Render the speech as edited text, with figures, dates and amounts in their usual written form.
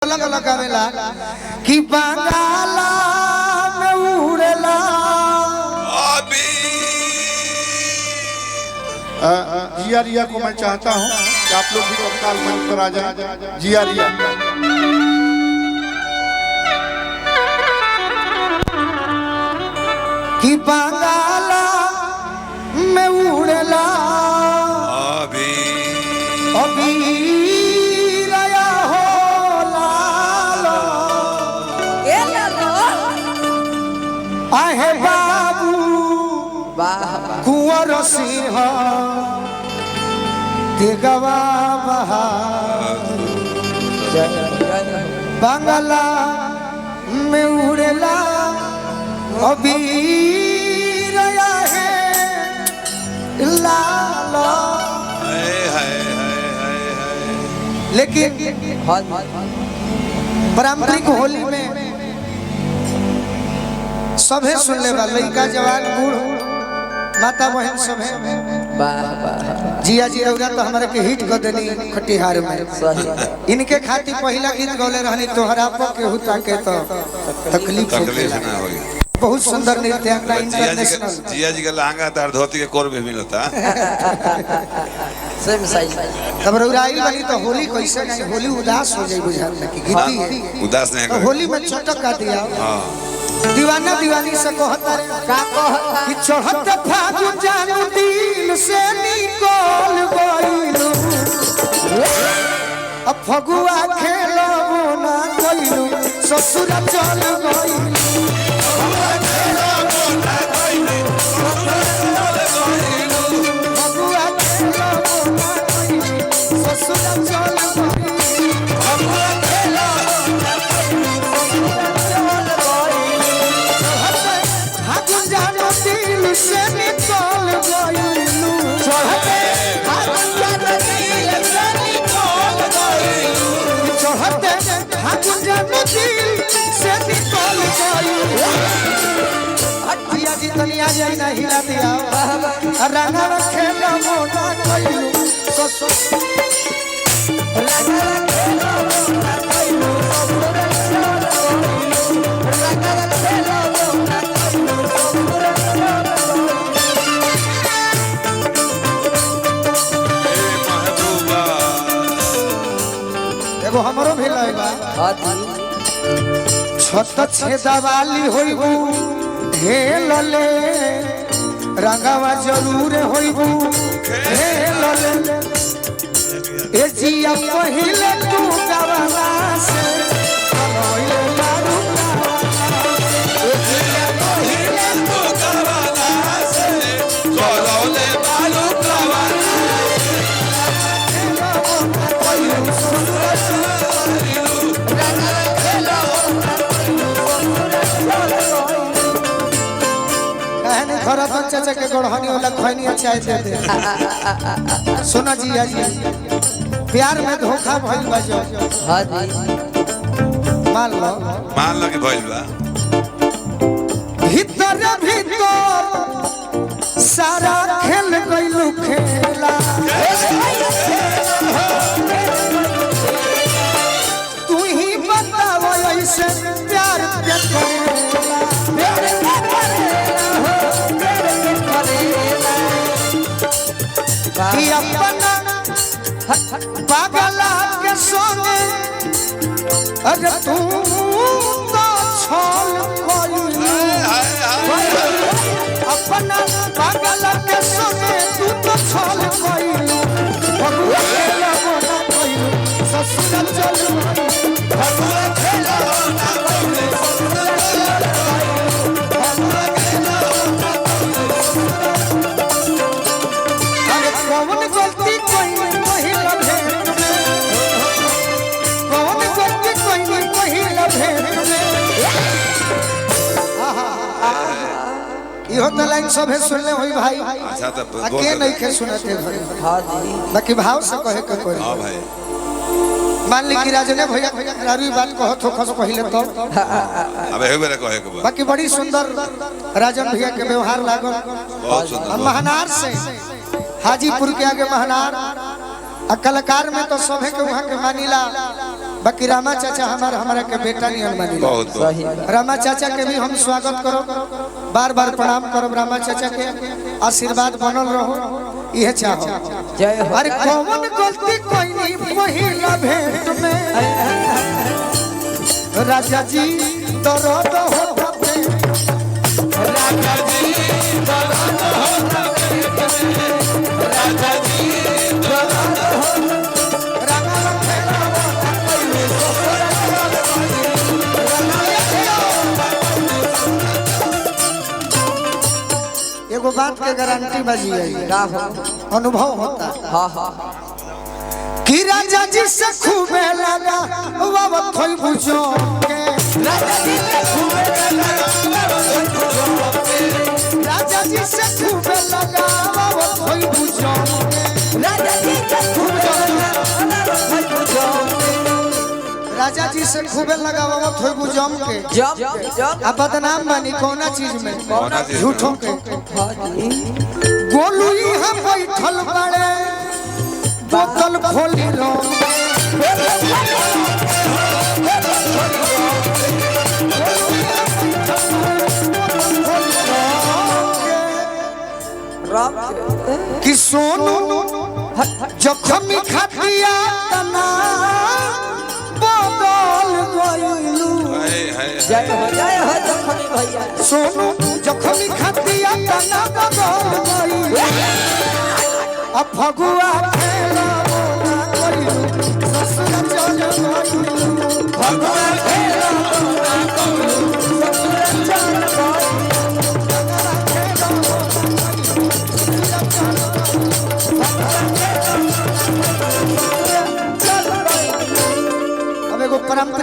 अलग अलग आवेला कि बंगाला में उड़ेला अभी जिया रिया को मैं चाहता हूँ कि आप लोग भी तत्काल मंच पर आ जाएं। जिया रिया कि बंगाला में उड़ेला अभी अभी रया हो लालो आहे बाबू कुंवर सिंह तेगवा बहादुर बंगाला में उड़ेला अभी रया है लालो। लेकिन पारंपरिक होली में सभे सुन ले लड़का जवान बूढ़ माता बहन सभे जिया जी रउरा तो हमारे के हिट कर देनी खटिहार में इनके खातिर पहला गीत गौले रहनी तोहरा पर केहू ताके तो तकलीफ ना होई। बहुत सुंदर नृत्यांगना इंटरनेशनल जिया जी का लहंगा तार धोती के कोर में मिलता सेम साइज तब रउराइल वाली तो होली कैसे नहीं होली उदास हो जाई बुझात में कि गीती है उदास नहीं तो करे। होली में चटक का दिया हाँ दीवाना दीवानी से कहता रे का कहता कि चढ़त फागुन जानू दिल से निकल गइलू अब फगुआ खेलबो ना कइलू ससुर चल गइलू फगुआ खेलबो ना कइलू ससुर चल गइलू फगुआ खेलबो ना कइलू फागुन जानू दिल से निकल गइलू चढ़ते फागुन जानू दिल से निकल गइलू चढ़ते फागुन जानू दिल से निकल गइलू जिया जी तनिया जाई ना हिला दिया रंगा खेला मोना कइलू ससु रंगा खेला मोना कइलू रंगा खेला मोना महबूबा एगो हमरो भी लइबा छत छेदावाली होइबू हेलले रंगावा जरूर होइबू हेलले ए जिया पहिले तू गवाला से होइले लाडू ए जिया पहिले तू गवाला से कोलोले बालू कहने खरतन चाचा के गढ़हनी वाला खैनी अच्छा दे दे सुना जी आज प्यार में धोखा भइल बा जो हां जी मान लो मान लो कि भइल बा भीतर भीतर सारा खेल गइलू खेला तू ही बताव ऐसे प्यार के करेला प्यार के करेला हो प्यार के करेला कि अपना पागला के संगे अरे तू तो छल कइलू अपना पागल के संगे तू तो छल कइलू फगुआ खेलबो ना कइलू ससुर चल फगुआ खेलबो ना कइलू ससुर चल फगुआ खेलबो ना कइलू अरे कौन गलती कइली पहिला भेंट में कौन गलती कइली पहिला भेंट में इहो त लाइन सभे सुनले होई भाई अच्छा तो के नहीं के सुनते भाई हां जी बाकी भाव से कहे के कोई हाँ भाई मान ली कि राजने भैया रारू बात कहो तो खस पहले तो अब एहो बेरा कहे के बा बाकी बड़ी सुंदर राजन भैया के व्यवहार लागल बहुत सुंदर हम महनार से हाजीपुर के आगे महनार कलाकार में तो सभे के वहाँ के मानिला बाकी रामा चाचा हमारा के बेटा नहीं मानी बहुत सही रामा चाचा के भी हम स्वागत करो, बार बार प्रणाम करो। रामा चाचा के आशीर्वाद बनल रहो, यह चाहो। जय हो अरे कौन गलती कोई नहीं पहिला भेंट में राजा जी दर्द होता पेट में। राजा जी दर्द होता पेट में। राजा जी दर्द होता एगो बात के गारंटी बाजी है, का हो अनुभव होता हाँ हाँ कि राजा जी से खूबे लगा बाबा खोई बुझो के। राजा जी से खूबे लगा राजा जी से खूबे लगा बाबा खोई बुझो के। राजा जी से खूबे राजा जी से खूबे लगा बाबा खोई बुझो के। जम अब बदनाम बनी कौना चीज में? कौना चीज में? झूठों के। हाँ जी गोलू हम बैठल बड़े बोतल खोली रो राम कि सोनू जखम खतिया तना बदल गइलू। जय हो जखनी भैया सोनू जखम खतिया तना बदल गइलू। अब फगुआ खेला बोला गइलू, ससुर चल गइलू। फगुआ खेला बोला गइलू, ससुर चल गइलू। अब एगो परंपरा